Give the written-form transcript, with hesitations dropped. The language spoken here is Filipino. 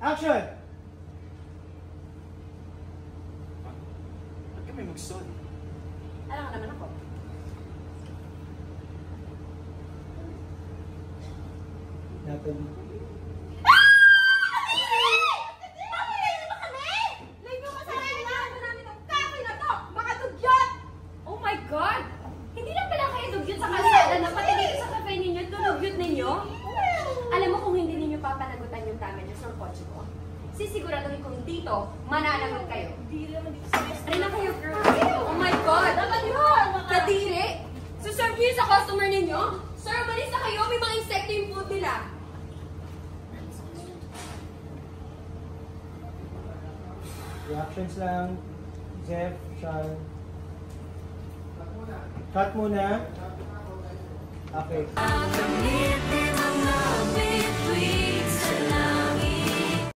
Action! Ba't kami mag-sorry? Alam ka naman ako. Natalie. Oh my God! Hindi lang pala kayo dugyot sa kalsada na pati dito sa cafe ninyo, dugyot ninyo? Alam mo kung hindi ninyo papanagutan yung damages ng kotse ko, sisiguraduhin kong dito, mananagot kayo. Try na kayo, girl. Oh my God! Kadiri! Suserve nyo sa customer ninyo? Sir, malis na kayo. May mga insekto yung food nila. Reactions lang. Jeff, Sean. Cut muna. Okay.